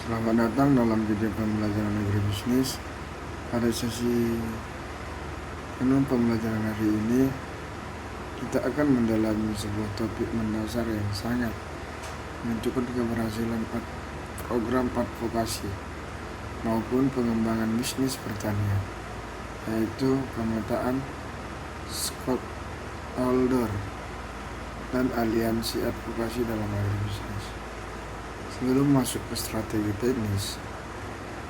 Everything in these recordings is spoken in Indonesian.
Selamat datang dalam video pembelajaran agribisnis. Pada sesi penuh pembelajaran hari ini, kita akan mendalami sebuah topik mendasar yang sangat menentukan keberhasilan program advokasi maupun pengembangan bisnis pertanian, yaitu pemetaan stakeholder dan aliansi advokasi dalam agribisnis. Sebelum masuk ke strategi teknis,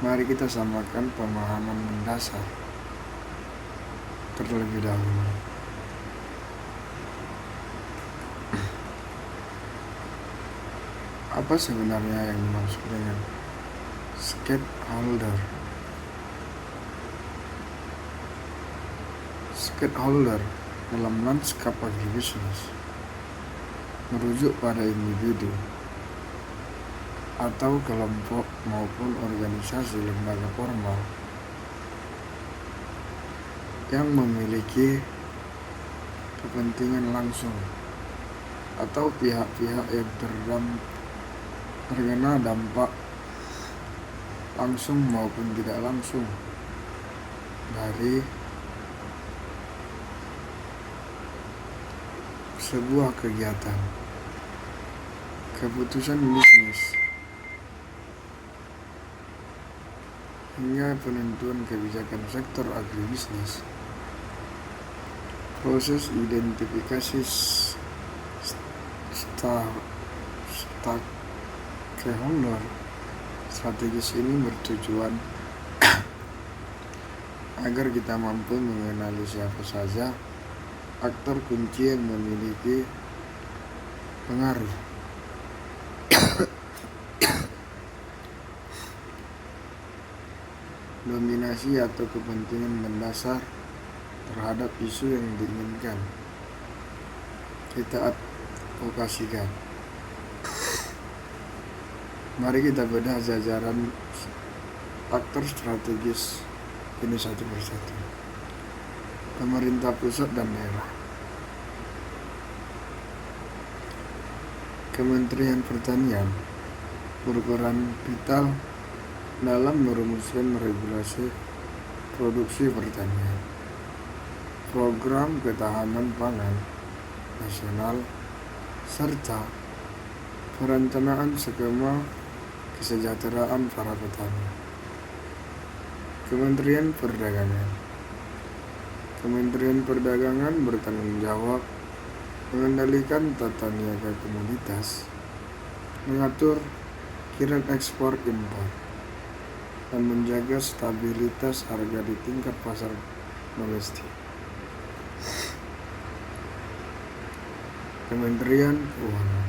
mari kita samakan pemahaman mendasar terlebih dahulu. Apa sebenarnya yang dimaksud dengan stakeholder? Stakeholder dalam lanskap agribisnis merujuk pada individu atau kelompok maupun organisasi lembaga formal yang memiliki kepentingan langsung atau pihak-pihak yang terkena dampak langsung maupun tidak langsung dari sebuah kegiatan, keputusan bisnis, hingga penentuan kebijakan sektor agribisnis. Proses identifikasi stakeholder strategis ini bertujuan agar kita mampu mengenali siapa saja aktor kunci yang memiliki pengaruh dominasi atau kepentingan mendasar terhadap isu yang diinginkan kita advokasikan. Mari kita bedah jajaran aktor strategis ini satu persatu. Pemerintah pusat dan daerah. Kementerian Pertanian berperan vital dalam merumuskan regulasi produksi pertanian, program ketahanan pangan nasional, serta perencanaan skema kesejahteraan para petani. Kementerian Perdagangan. Kementerian Perdagangan bertanggung jawab mengendalikan tata niaga komoditas, mengatur kirim ekspor impor, dan menjaga stabilitas harga di tingkat pasar domestik. Kementerian Keuangan.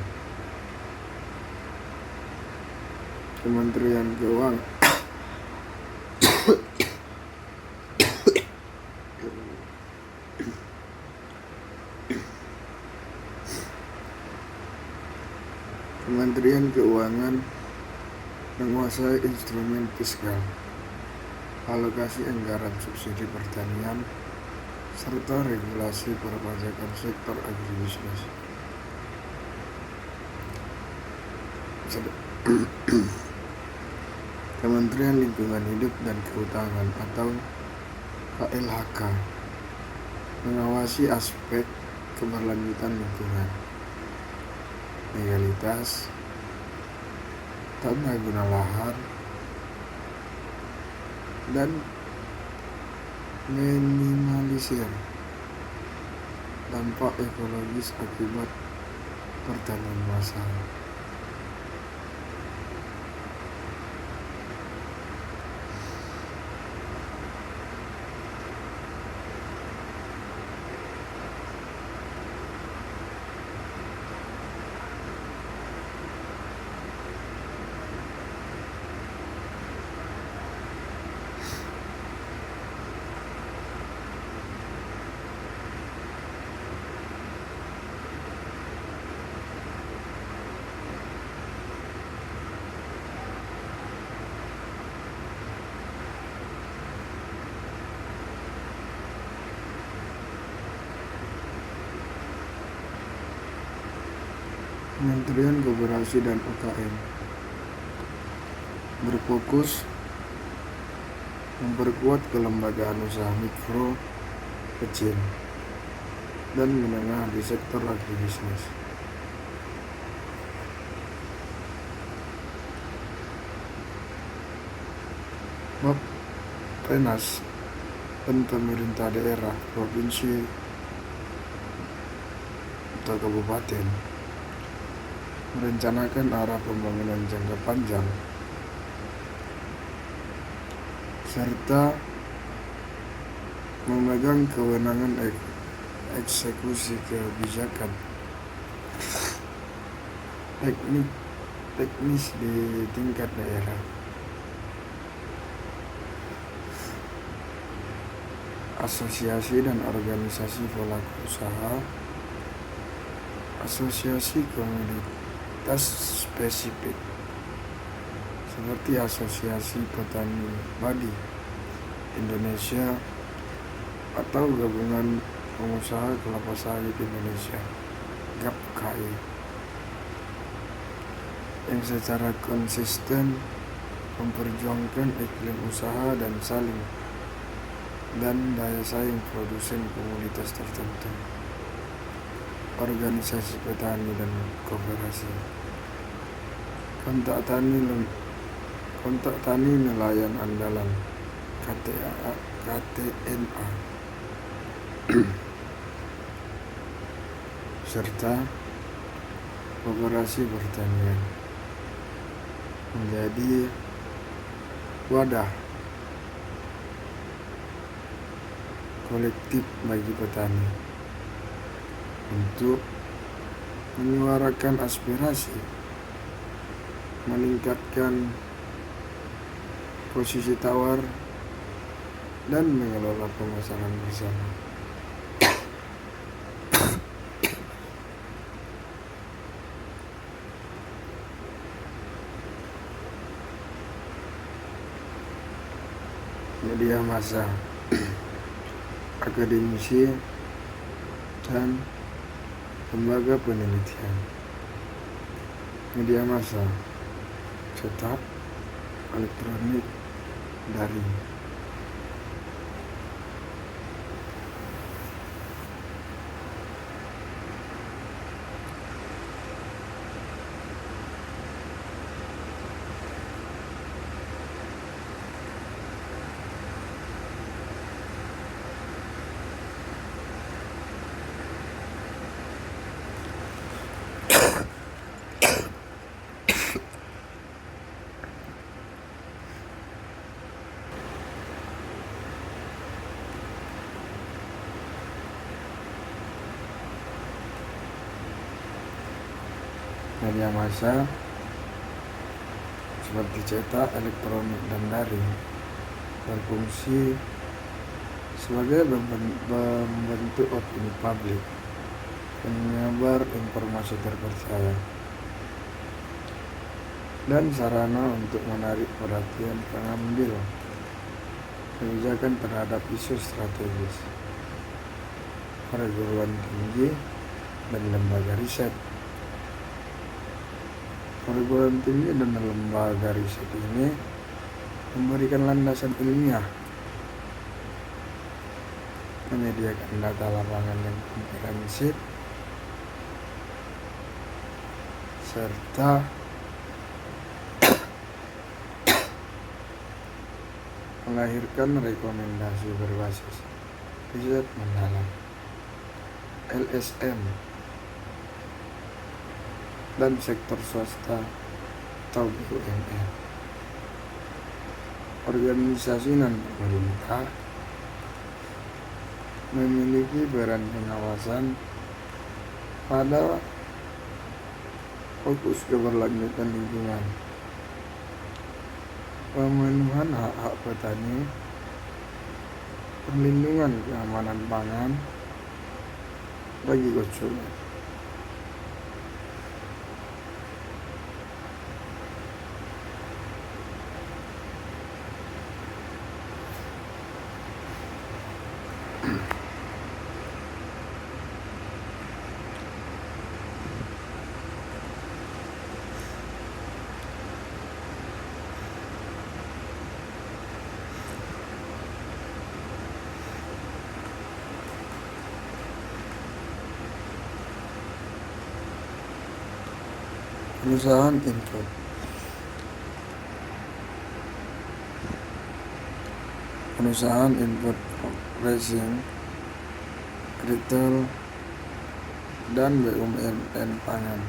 Kementerian Keuangan Kementerian Keuangan menguasai instrumen fiskal, alokasi anggaran subsidi pertanian, serta regulasi perpajakan sektor agribisnis. Kementerian Lingkungan Hidup dan Kehutanan atau KLHK mengawasi aspek keberlanjutan lingkungan, legalitas, tata guna lahan, dan minimalisir dampak ekologis akibat pertanian massal. Kementerian Koperasi dan UKM. berfokus memperkuat kelembagaan usaha mikro, kecil, dan menengah di sektor agribisnis. Bappenas dan pemerintah daerah, provinsi atau kabupaten merencanakan arah pembangunan jangka panjang serta memegang kewenangan eksekusi kebijakan teknis di tingkat daerah. Asosiasi dan organisasi pelaku usaha, asosiasi komoditas spesifik seperti Asosiasi Petani Padi Indonesia atau Gabungan Pengusaha Kelapa Sawit Indonesia (GAPKI), yang secara konsisten memperjuangkan iklim usaha dan daya saing produsen komoditas tertentu. Organisasi petani dan koperasi, kontak tani nelayan andalan KTNA serta koperasi pertanian menjadi wadah kolektif bagi petani untuk menyuarakan aspirasi, meningkatkan posisi tawar, dan mengelola pemasaran bersama. Media massa, akademisi, dan lembaga penelitian. Media massa, cetak, elektronik, daring. Media massa seperti cetak, elektronik, dan daring berfungsi sebagai pembentuk opini publik, penyebar informasi terpercaya, dan sarana untuk menarik perhatian pengambil kebijakan terhadap isu strategis, perguruan tinggi, dan lembaga riset. Perguruan tinggi dan lembaga riset ini memberikan landasan ilmiah, menyediakan data lapangan yang komprehensif, serta melahirkan rekomendasi berbasis riset mendalam LSM dan sektor swasta atau BUMN. Organisasi non-pemerintah memiliki peran pengawasan pada fokus keberlanjutan lingkungan, pemenuhan hak-hak petani, perlindungan keamanan pangan bagi konsumen. Perusahaan input. Perusahaan input racing, retail, dan BUMN pangan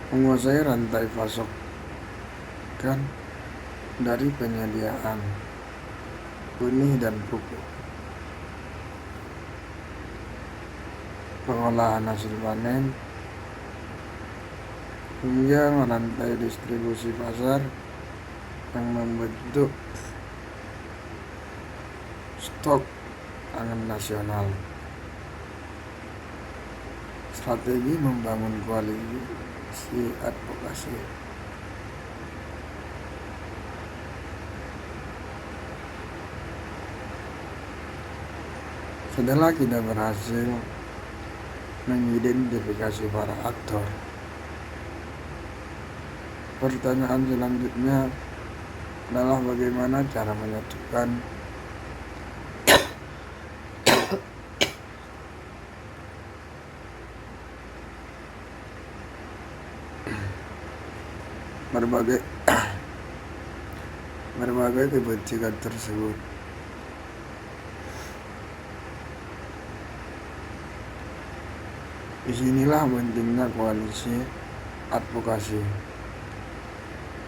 menguasai rantai pasokan dari penyediaan benih dan pupuk, pengolahan hasil panen, hingga rantai distribusi pasar yang membentuk stok pangan nasional. Strategi membangun koalisi advokasi. Setelah kita berhasil mengidentifikasi para aktor, pertanyaan selanjutnya adalah bagaimana cara menyatukan berbagai kepentingan tersebut. Disinilah pentingnya koalisi advokasi.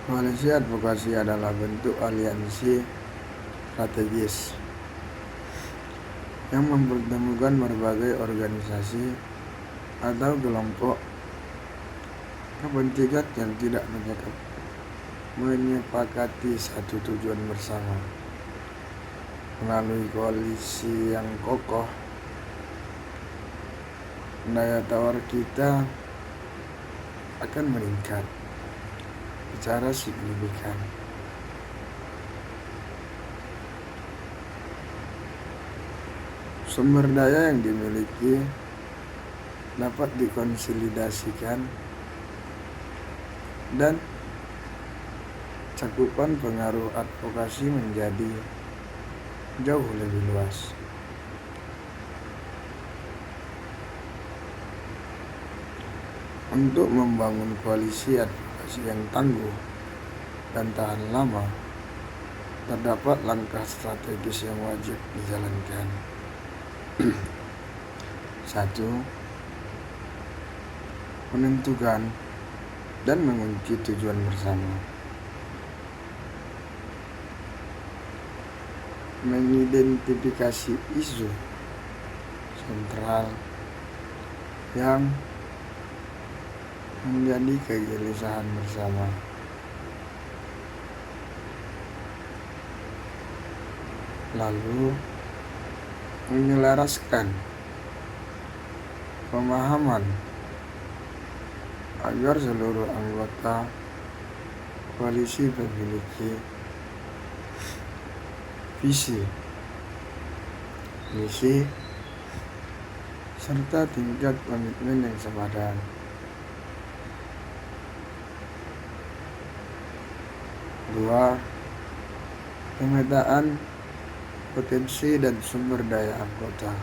Koalisi advokasi adalah bentuk aliansi strategis yang mempertemukan berbagai organisasi atau kelompok kepentingan yang tidak menyepakati satu tujuan bersama. Melalui koalisi yang kokoh, daya tawar kita akan meningkat secara signifikan. Sumber daya yang dimiliki dapat dikonsolidasikan dan cakupan pengaruh advokasi menjadi jauh lebih luas. Untuk membangun koalisi advokasi yang tangguh dan tahan lama, terdapat langkah strategis yang wajib dijalankan. 1. Menentukan dan mengunci tujuan bersama. Mengidentifikasi isu sentral yang menjadi kegelisahan bersama. Lalu menyelaraskan pemahaman agar seluruh anggota koalisi memiliki visi, misi, serta tingkat komitmen yang sepadan. 2. Pemetaan potensi dan sumber daya anggota.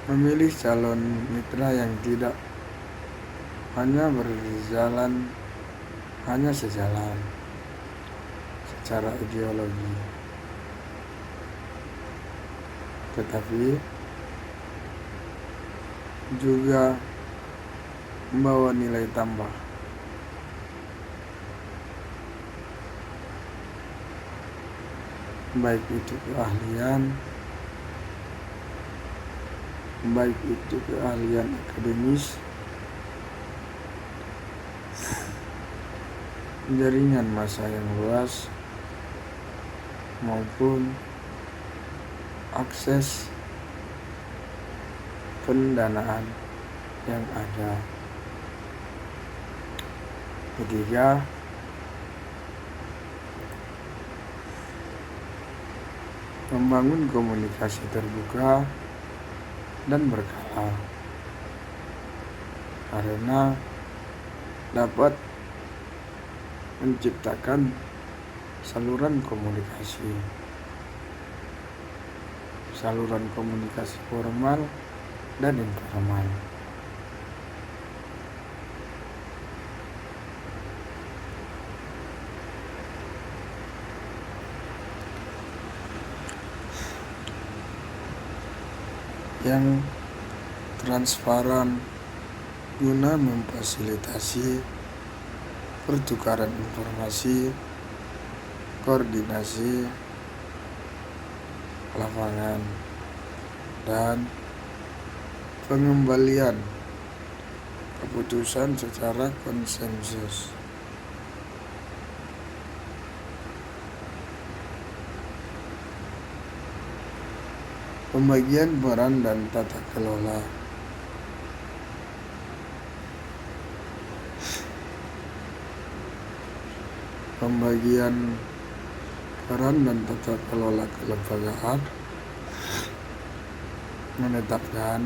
Memilih calon mitra yang tidak hanya sejalan secara ideologi, tetapi juga membawa nilai tambah. Baik itu keahlian akademis, jaringan massa yang luas, maupun akses pendanaan yang ada. 3. Membangun komunikasi terbuka dan berkala, karena dapat menciptakan saluran komunikasi formal dan informal. Yang transparan guna memfasilitasi pertukaran informasi, koordinasi lapangan, dan pengembalian keputusan secara konsensus. Pembagian peran dan tata kelola. Pembagian peran dan tata kelola kelembagaan menetapkan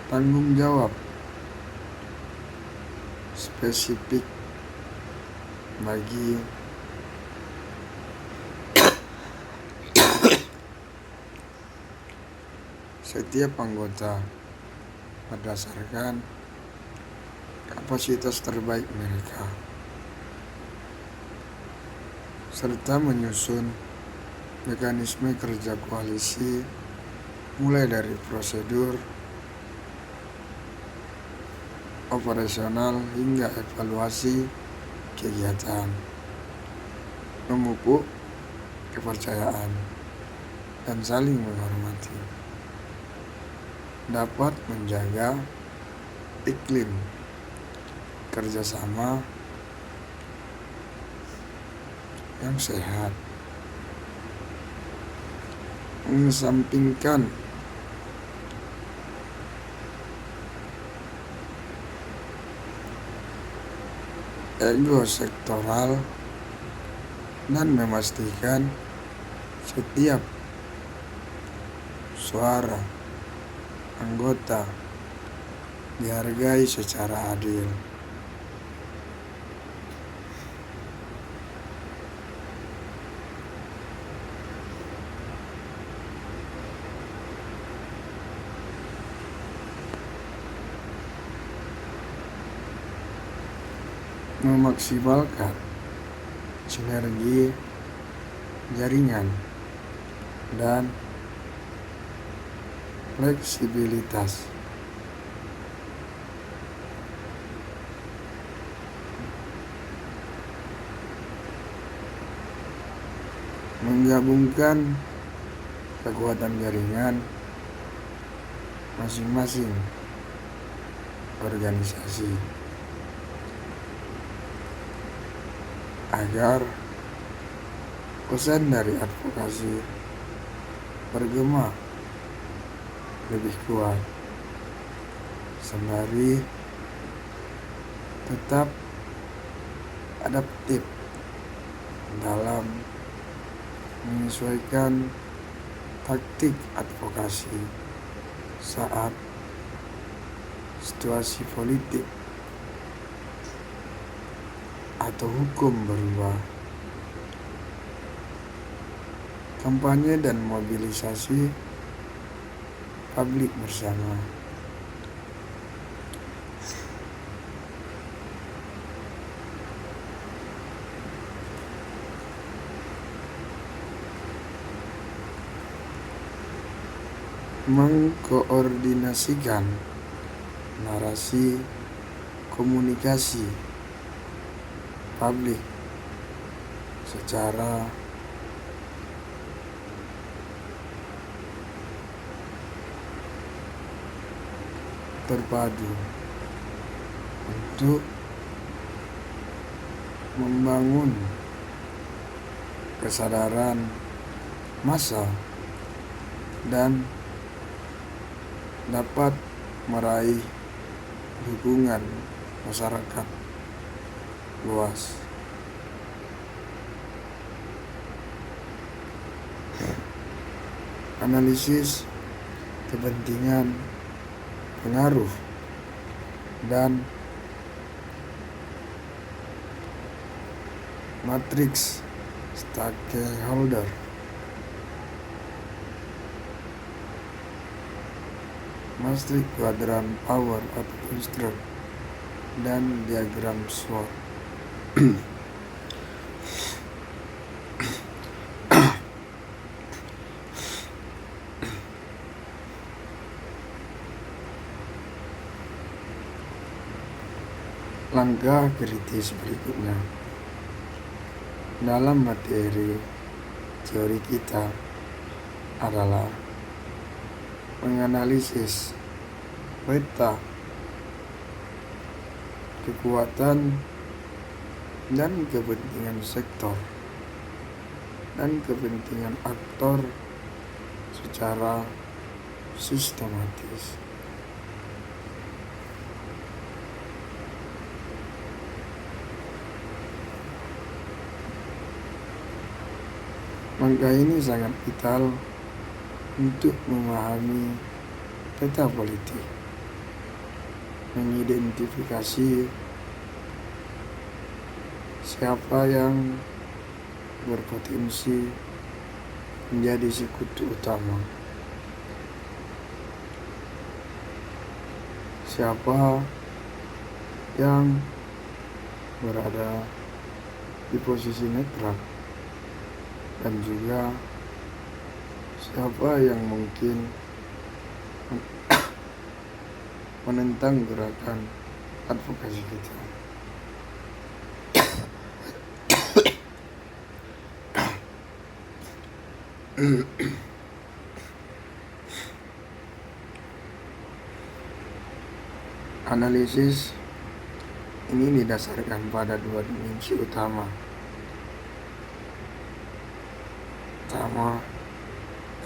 tanggung jawab spesifik bagi setiap anggota berdasarkan kapasitas terbaik mereka, serta menyusun mekanisme kerja koalisi mulai dari prosedur, operasional hingga evaluasi kegiatan, memupuk kepercayaan dan saling menghormati, dapat menjaga iklim kerjasama yang sehat, mengesampingkan ego sektoral, dan memastikan setiap suara anggota dihargai secara adil. Memaksimalkan sinergi jaringan dan fleksibilitas. Menggabungkan kekuatan jaringan masing-masing organisasi agar pesan dari advokasi bergema lebih kuat, sembari tetap adaptif dalam menyesuaikan taktik advokasi saat situasi politik atau hukum berubah. Kampanye dan mobilisasi publik bersama. Mengkoordinasikan narasi komunikasi publik secara terpadu untuk membangun kesadaran massa dan dapat meraih dukungan masyarakat luas. Analisis kepentingan, pengaruh, dan matriks stakeholder Maastricht Quadrant Power atau Construct, dan diagram SWOT. Langkah kritis berikutnya dalam materi teori kita adalah menganalisis peta kekuatan dan kepentingan sektor dan kepentingan aktor secara sistematis. Langkah ini sangat vital untuk memahami peta politik, mengidentifikasi siapa yang berpotensi menjadi sekutu utama, siapa yang berada di posisi netral, dan juga siapa yang mungkin menentang gerakan advokasi kita. Analisis ini didasarkan pada dua dimensi utama. Pertama,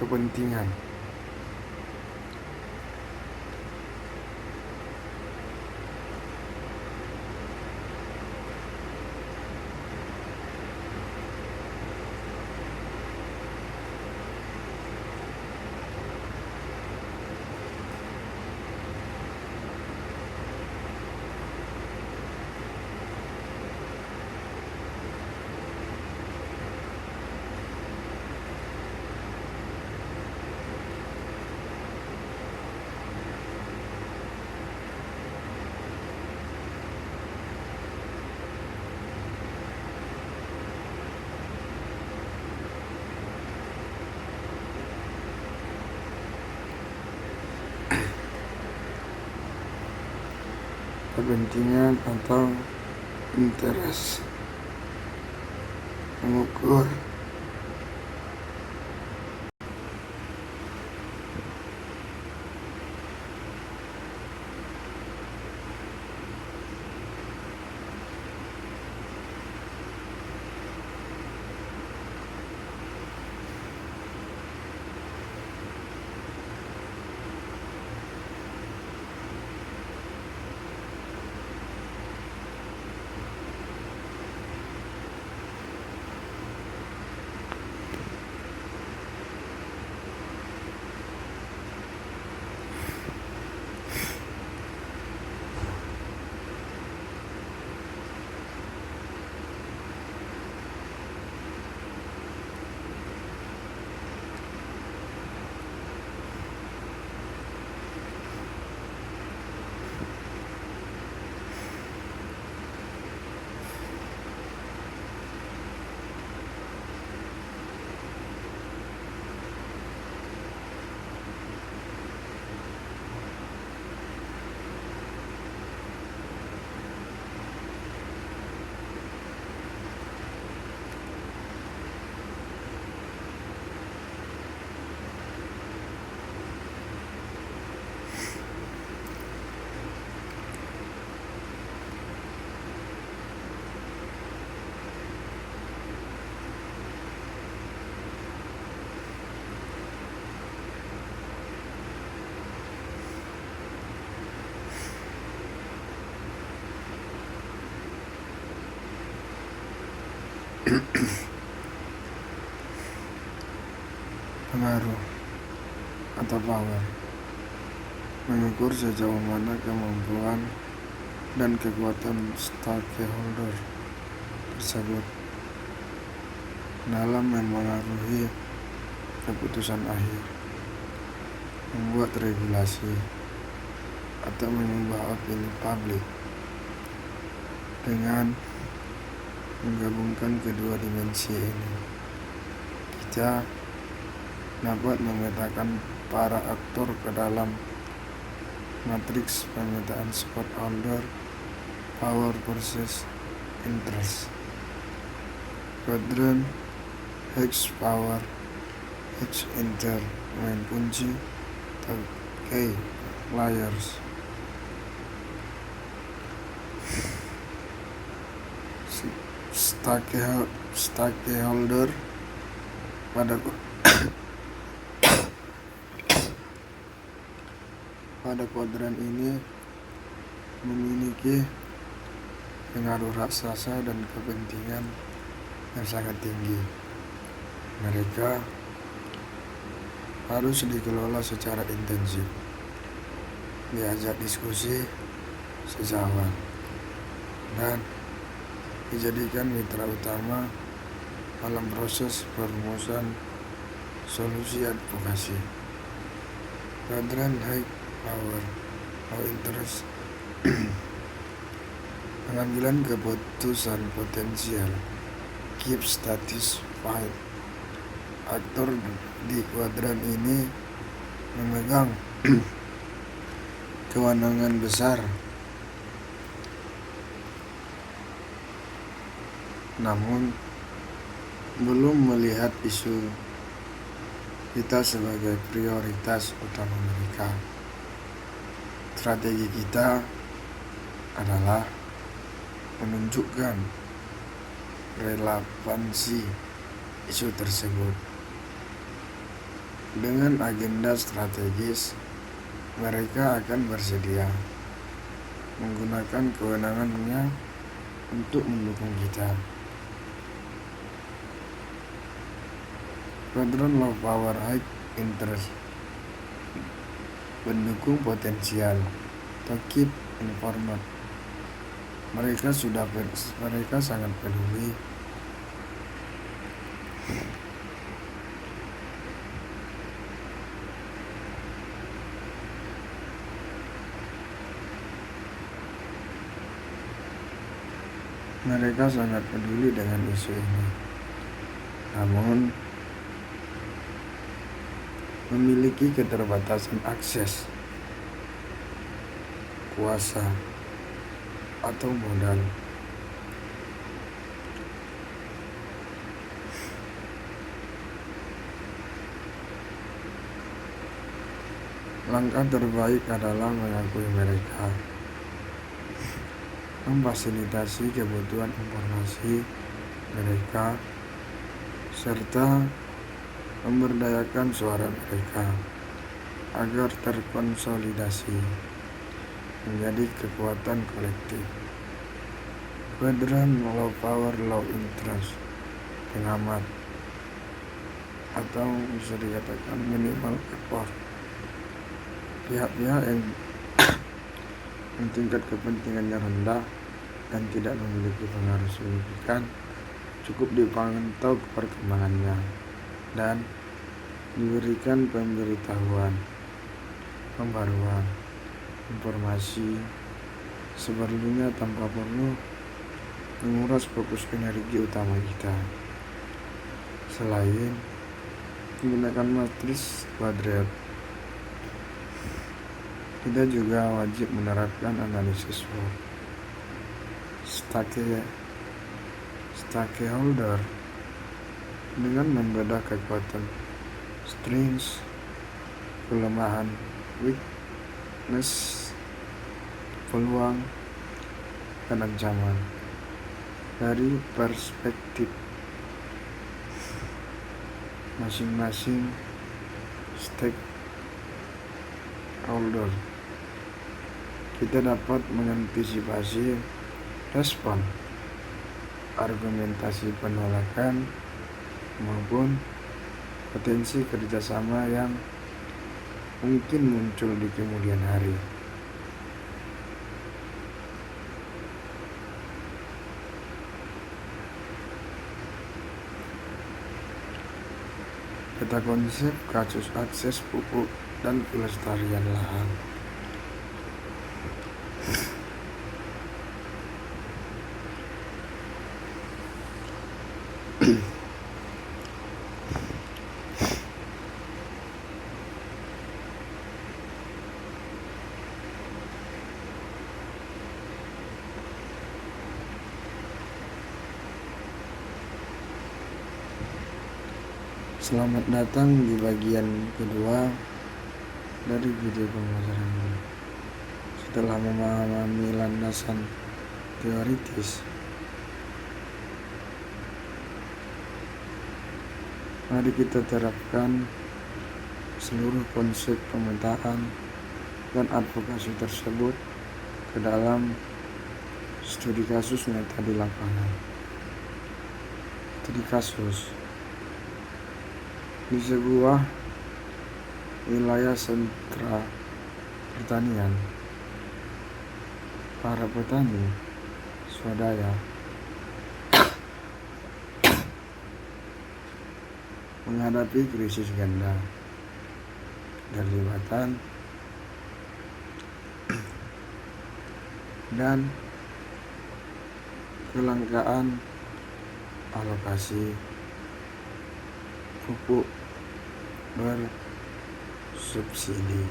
kepentingan. Kepentingan atau interest mengukur pengaruh atau power, mengukur sejauh mana kemampuan dan kekuatan stakeholder tersebut dalam memengaruhi keputusan akhir, membuat regulasi, atau mengubah opini publik dengan menggabungkan kedua dimensi ini. Kita dapat memetakan para aktor ke dalam matriks pemetaan spot order power versus interest. Quadrant X power X inter main kunci atau K layers. Stakeholder pada kuadran ini memiliki pengaruh raksasa dan kepentingan yang sangat tinggi. Mereka harus dikelola secara intensif, diajak diskusi sejawat, dan dijadikan mitra utama dalam proses perumusan solusi advokasi. Quadrant high power, low interest pengambilan keputusan potensial, keep satisfied. Aktor di kuadran ini memegang kewenangan besar, namun belum melihat isu kita sebagai prioritas utama mereka. Strategi kita adalah menunjukkan relevansi isu tersebut dengan agenda strategis. Mereka akan bersedia menggunakan kewenangannya untuk mendukung kita. Quadrant low power high interest pendukung potensial atau keep informed. Mereka sangat peduli dengan isu ini, namun memiliki keterbatasan akses, kuasa, atau modal. Langkah terbaik adalah mengakui mereka, memfasilitasi kebutuhan informasi mereka, serta memberdayakan suara mereka agar terkonsolidasi menjadi kekuatan kolektif. Quadrant low power low interest pengamat atau bisa dikatakan minimal effort. Pihak-pihak yang tingkat kepentingannya rendah dan tidak memiliki pengaruh signifikan cukup dipantau perkembangannya dan diberikan pemberitahuan, pembaruan informasi seperlunya tanpa perlu menguras fokus energi utama kita. Selain menggunakan matriks kuadrat, kita juga wajib menerapkan analisis SWOT. Stakeholder dengan membedah kekuatan, strengths, kelemahan, weakness, peluang, dan ancaman dari perspektif masing-masing stakeholder. Kita dapat mengantisipasi respon, argumentasi penolakan, maupun potensi kerjasama yang mungkin muncul di kemudian hari. Peta konsep kasus akses pupuk dan pelestarian lahan. Selamat datang di bagian kedua dari video pembelajaran ini. Setelah memahami landasan teoritis, mari kita terapkan seluruh konsep pemetaan dan advokasi tersebut ke dalam studi kasus nyata di lapangan. Studi kasus di sebuah wilayah sentra pertanian, para petani swadaya menghadapi krisis ganda, keterlibatan dan kelangkaan alokasi pupuk bersubsidi.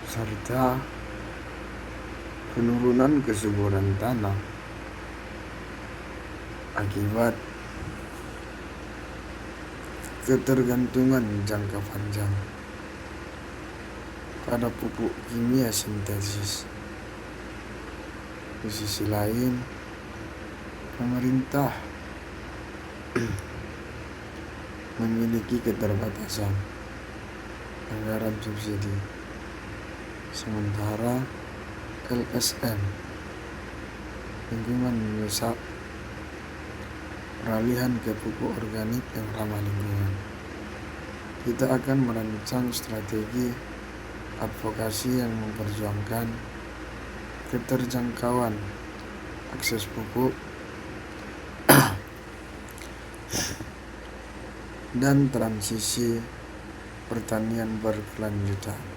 Serta penurunan kesuburan tanah akibat ketergantungan jangka panjang pada pupuk kimia sintesis. Di sisi lain, pemerintah memiliki keterbatasan anggaran subsidi, sementara LSM lingkungan mendesak peralihan ke pupuk organik yang ramah lingkungan. Kita akan merancang strategi advokasi yang memperjuangkan keterjangkauan akses pupuk dan transisi pertanian berkelanjutan.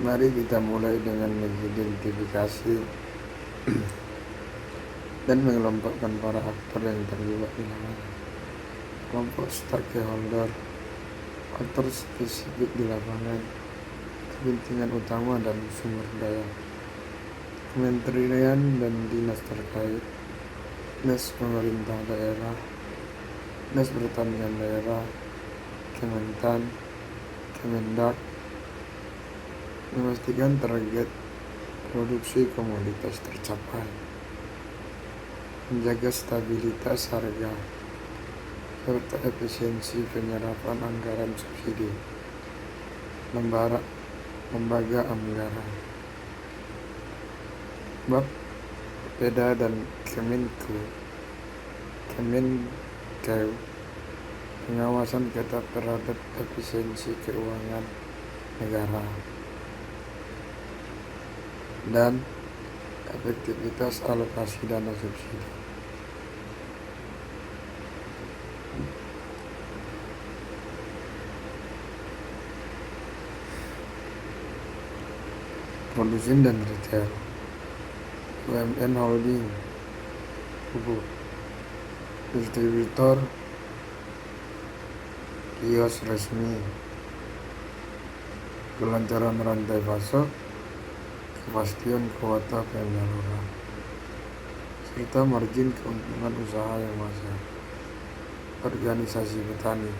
Mari kita mulai dengan mengidentifikasi dan mengelompokkan para aktor yang terlibat di lapangan. Kelompok stakeholder, aktor spesifik di lapangan, kepentingan utama dan sumber daya, kementerian dan dinas terkait, dinas pemerintah daerah, dinas pertanian daerah, Kementan, Kemendak, memastikan target produksi komoditas tercapai, menjaga stabilitas harga, serta efisiensi penyerapan anggaran subsidi, lembaga anggaran, Bapeda dan Kemenkeu, pengawasan ketat terhadap efisiensi keuangan negara dan efektivitas alokasi dana subsidi. Produsen dan retail, UMN holding, pupuk, distributor, kios resmi, kelancaran rantai pasok, kepastian kuota penyaluran, serta margin keuntungan usaha yang wajar. Organisasi petani,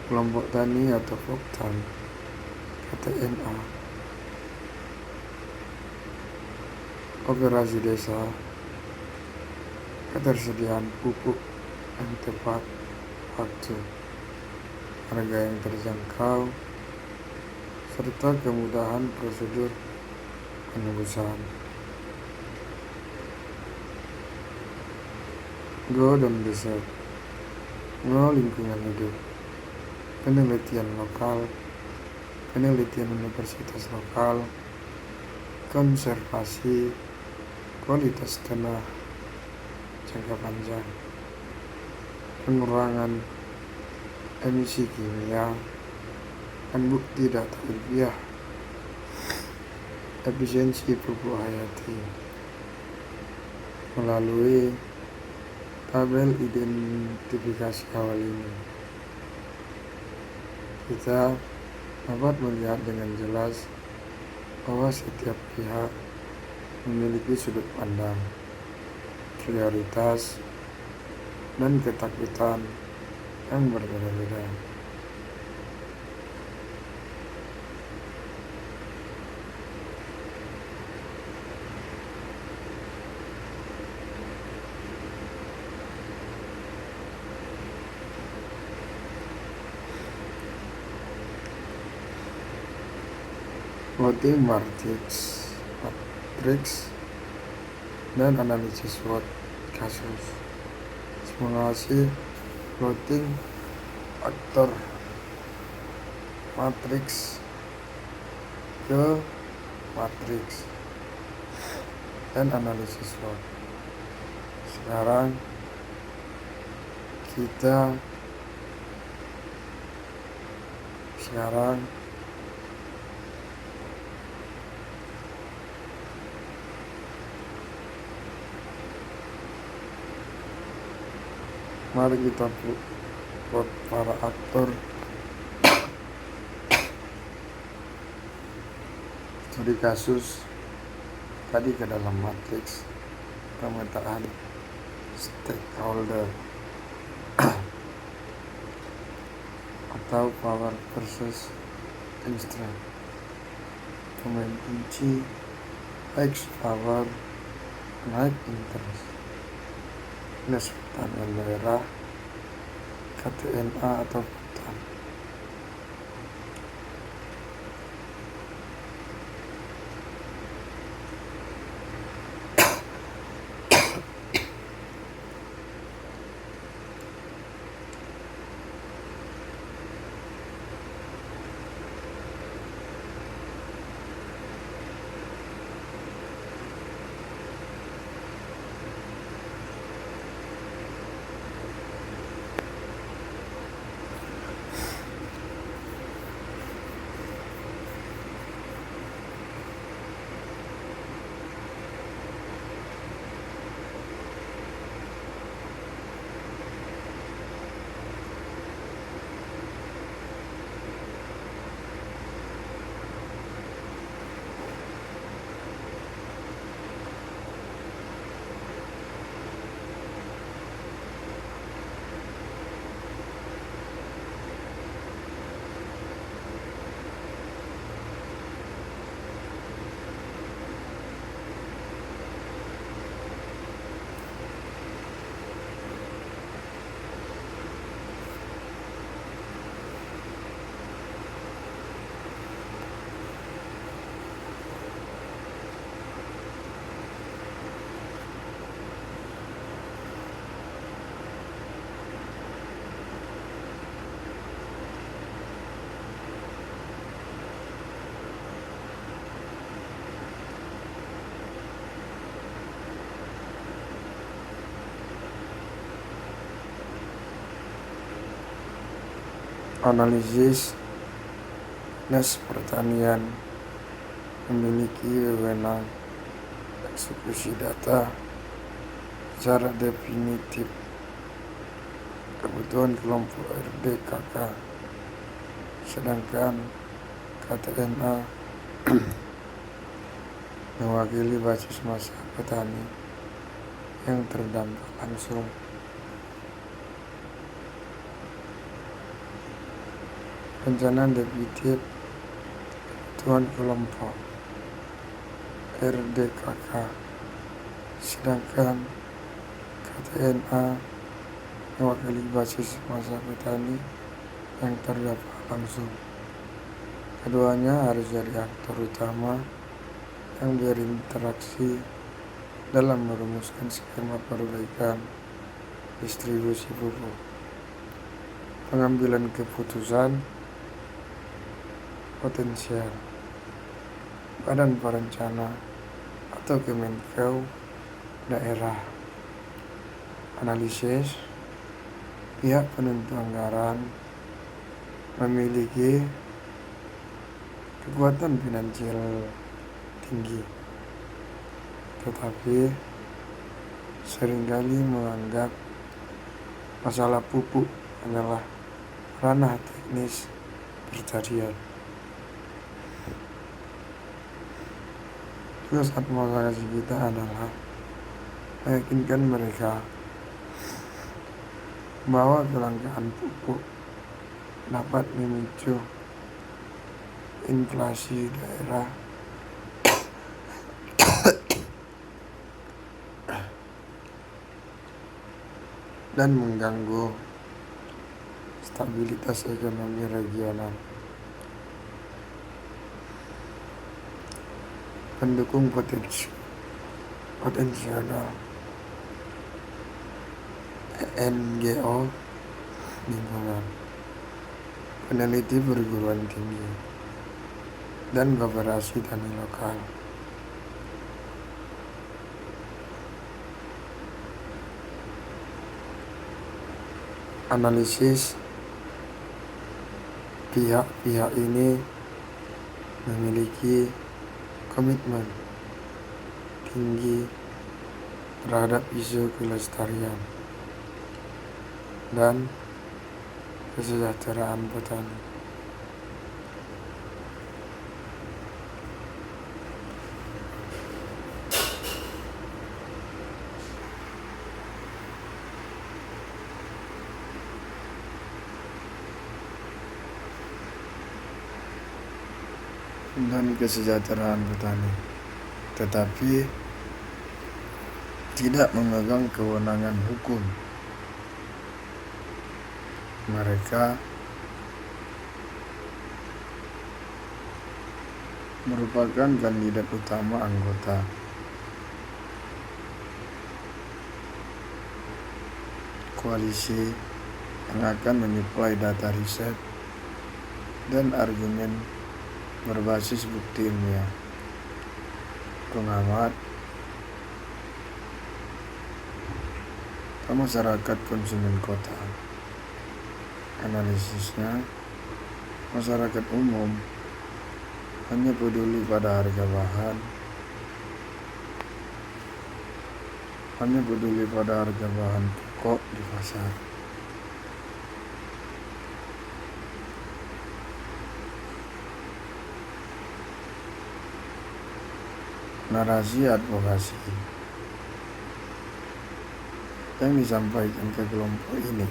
kelompok tani atau Foktan, KTNA, operasi desa, ketersediaan pupuk yang tepat waktu, harga yang terjangkau, serta kemudahan prosedur penebusan. Go dan riset, lingkungan hidup, penelitian lokal, penelitian universitas lokal, konservasi, kualitas tanah jangka panjang, pengurangan emisi kimia, dan bukti data ilmiah, efisiensi pupuk hayati. Melalui tabel identifikasi awal ini, kita dapat melihat dengan jelas bahwa setiap pihak memiliki sudut pandang, prioritas, dan ketakutan yang berbeda-beda. Plotting matrix dan analisis SWOT kasus. Simulasi plotting aktor matriks ke matriks dan analisis SWOT. Sekarang mari kita plot para aktor studi kasus tadi ke dalam matriks pemetaan stakeholder atau power versus strength. Pemain kunci X power, naik interest, dinas pertanian daerah, KTNA atau Foktan. Analisis Dinas Pertanian memiliki wewenang eksekusi data secara definitif kebutuhan kelompok RDKK, sedangkan KTNA mewakili basis massa petani yang terdampak langsung. Rencana definitif kebutuhan kelompok RDKK, sedangkan KTNA mewakili basis massa petani yang terdampak langsung. Keduanya harus jadi aktor utama yang berinteraksi dalam merumuskan skema perbaikan distribusi pupuk, pengambilan keputusan potensial, badan perencana atau Kemenkeu daerah, analisis pihak penentu anggaran memiliki kekuatan finansial tinggi, tetapi seringkali menganggap masalah pupuk adalah ranah teknis pertanian. Tugas advokasi kita adalah meyakinkan mereka bahwa kelangkaan pupuk dapat memicu inflasi daerah dan mengganggu stabilitas ekonomi regional. Pendukung potensial NGO lingkungan, peneliti perguruan tinggi, dan koperasi tani lokal. Analisis pihak-pihak ini memiliki komitmen tinggi terhadap isu kelestarian dan kesejahteraan petani. Dan kesejahteraan petani, tetapi tidak memegang kewenangan hukum. Mereka merupakan kandidat utama anggota koalisi yang akan menyuplai data riset dan argumen berbasis bukti ilmiah. Pengamat atau masyarakat konsumen kota. Analisisnya, masyarakat umum hanya peduli pada harga bahan, pokok di pasar. Narasi advokasi yang disampaikan ke kelompok ini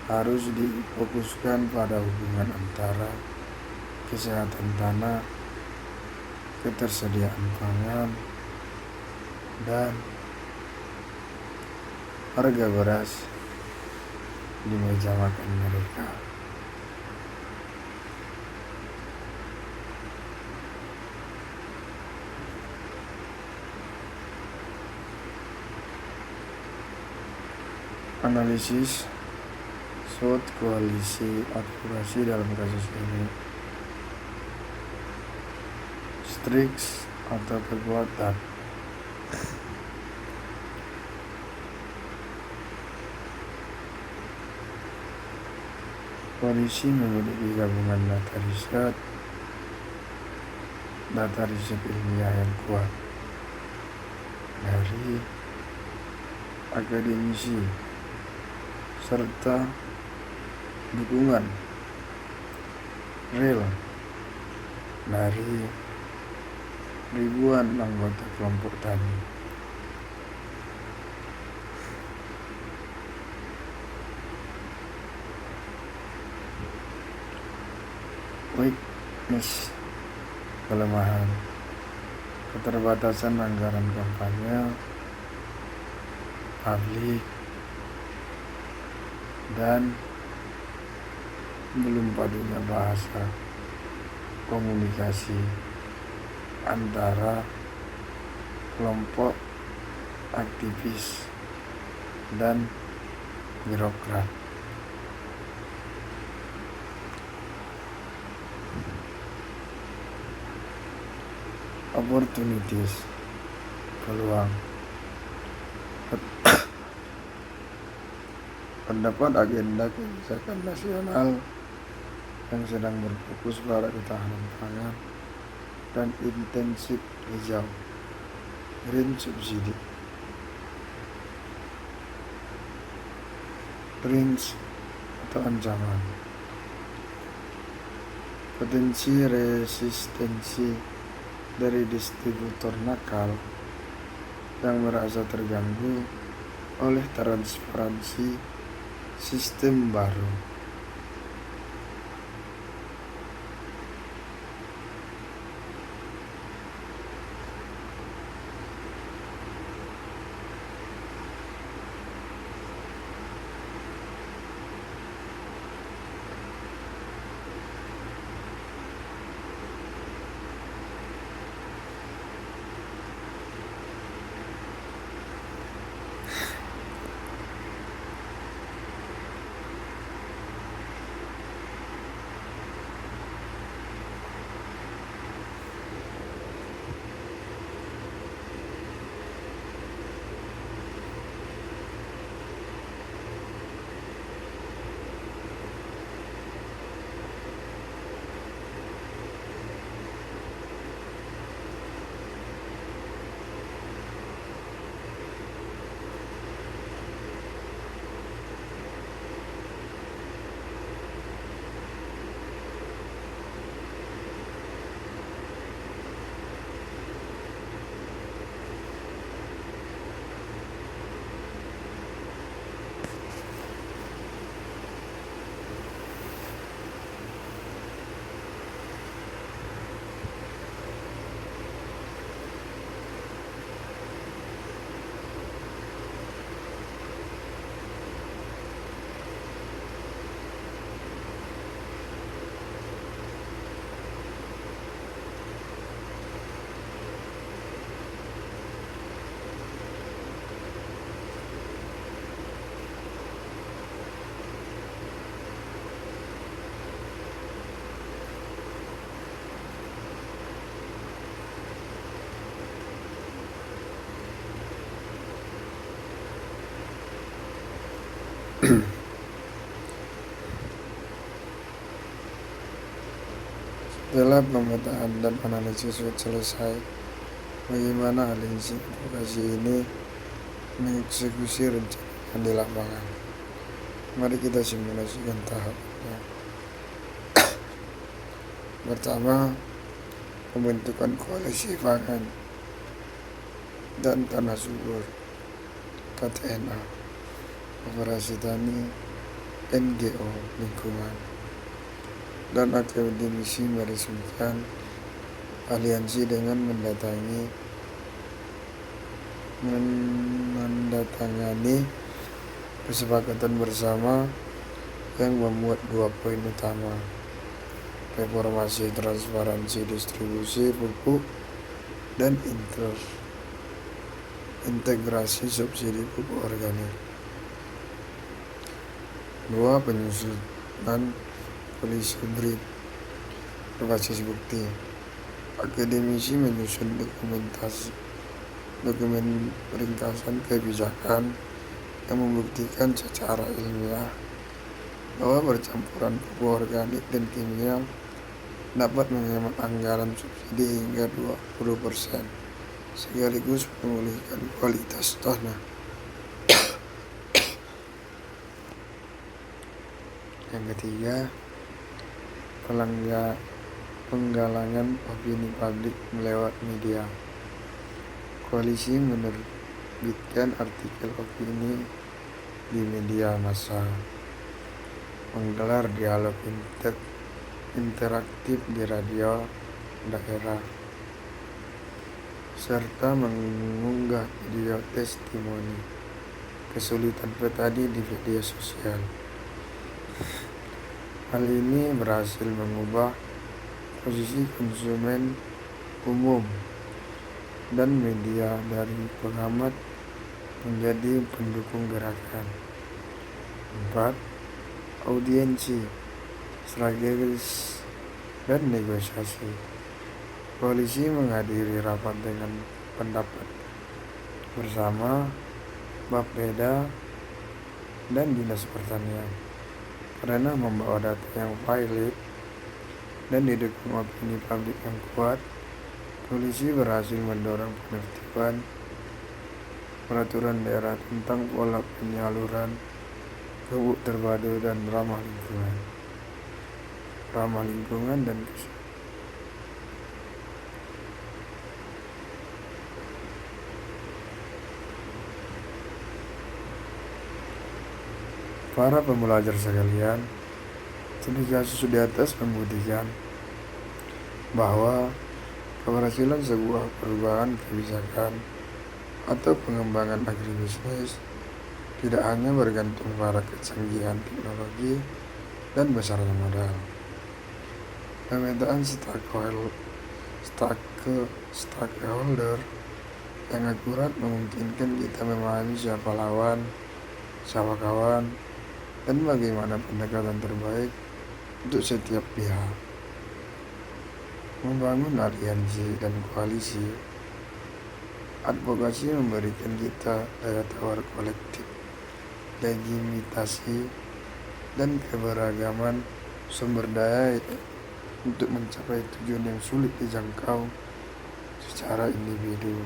harus difokuskan pada hubungan antara kesehatan tanah, ketersediaan pangan, dan harga beras di meja makan mereka. Analisis SWOT koalisi advokasi dalam kasus ini. Strict atau kekuatan. Polisi memiliki gabungan data riset ilmiah yang kuat dari akademisi serta dukungan real dari ribuan anggota kelompok tani. Weakness, kelemahan, keterbatasan anggaran kampanye publik, dan belum padunya bahasa komunikasi antara kelompok aktivis dan birokrat. Opportunities, peluang. Terdapat agenda kebijakan nasional yang sedang berfokus pada ketahanan pangan dan intensif hijau, green subsidi, range atau ancaman, potensi resistensi dari distributor nakal yang merasa terganggu oleh transparansi sistem baru. Setelah pemetaan dan analisis selesai, bagaimana aliansi advokasi ini mengeksekusi rencana di lapangan? Mari kita simulasikan tahapnya. Pertama, pembentukan koalisi pangan dan tanah subur KTNA, operasi tani, NGO lingkungan, dan akademisi meresmikan aliansi dengan menandatangani kesepakatan bersama yang memuat 2 poin utama: reformasi transparansi distribusi pupuk dan integrasi subsidi pupuk organik. 2. Penyusunan polisi hibrid berbasis bukti. Akademisi menyusun dokumen ringkasan kebijakan yang membuktikan secara ilmiah bahwa bercampuran pupuk organik dan kimia dapat menghemat anggaran subsidi hingga 20%, sekaligus memulihkan kualitas tanah. Yang ketiga, penggalangan opini publik lewat media. Koalisi menerbitkan artikel opini di media massa, menggelar dialog interaktif di radio daerah, serta mengunggah video testimoni kesulitan petani di media sosial. Hal ini berhasil mengubah posisi konsumen umum dan media dari pengamat menjadi pendukung gerakan. 4. Audiensi, strategis, dan negosiasi. Koalisi menghadiri rapat dengan pendapat bersama Bapeda dan Dinas Pertanian. Karena membawa data yang valid dan didukung opini publik yang kuat, polisi berhasil mendorong penertiban peraturan daerah tentang pola penyaluran pupuk terpadu dan ramah lingkungan dan kesehatan. Para pembelajar sekalian, studi kasus di atas membuktikan bahwa keberhasilan sebuah perubahan kebijakan atau pengembangan agribisnis tidak hanya bergantung pada kecanggihan teknologi dan besarnya modal. Pemetaan stakeholder yang akurat memungkinkan kita memahami siapa lawan, siapa kawan, dan bagaimana pendekatan terbaik untuk setiap pihak. Membangun aliansi dan koalisi, advokasi memberikan kita daya tawar kolektif, legitimasi, dan keberagaman sumber daya untuk mencapai tujuan yang sulit dijangkau secara individu.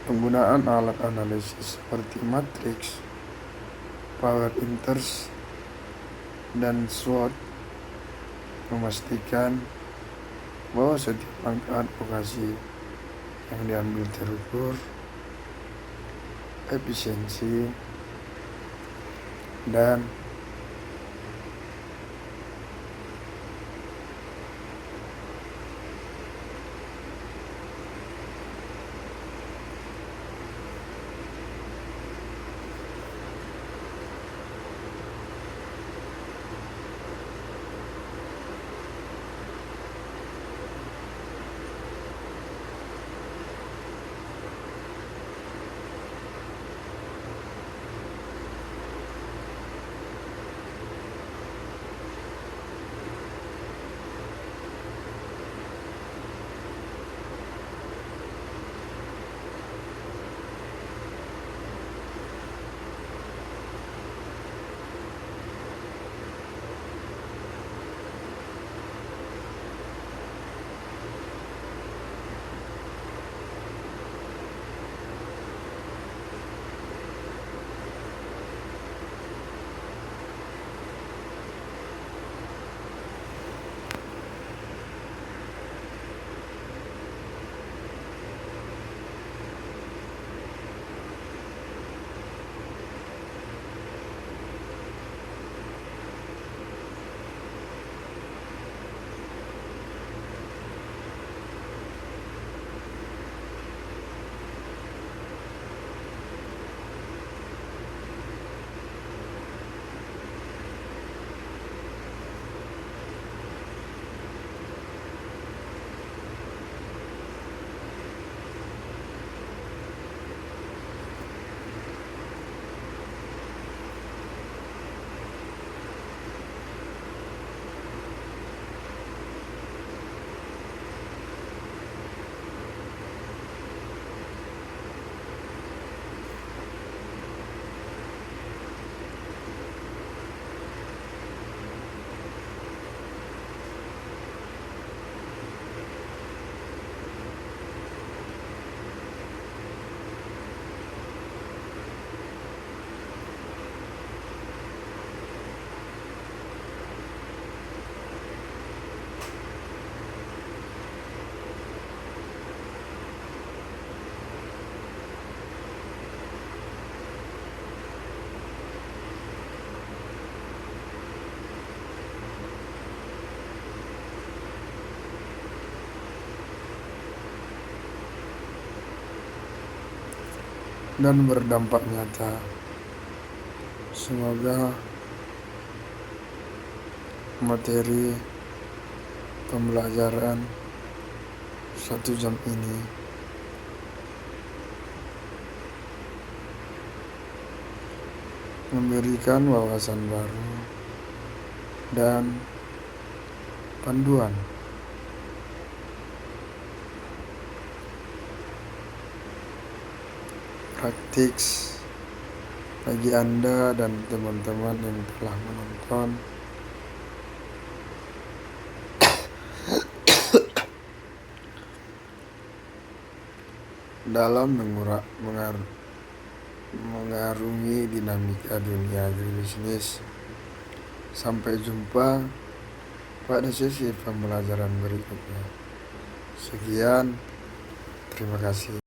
Penggunaan alat analisis seperti matriks, power inverse, dan SWOT memastikan bahwa setiap langkah advokasi yang diambil terukur, efisiensi, dan dan berdampak nyata. Semoga materi pembelajaran 1 jam ini memberikan wawasan baru dan panduan praktik bagi Anda dan teman-teman yang telah menonton. Dalam mengarungi dinamika dunia agribisnis. Sampai jumpa pada sesi pembelajaran berikutnya. Sekian, terima kasih.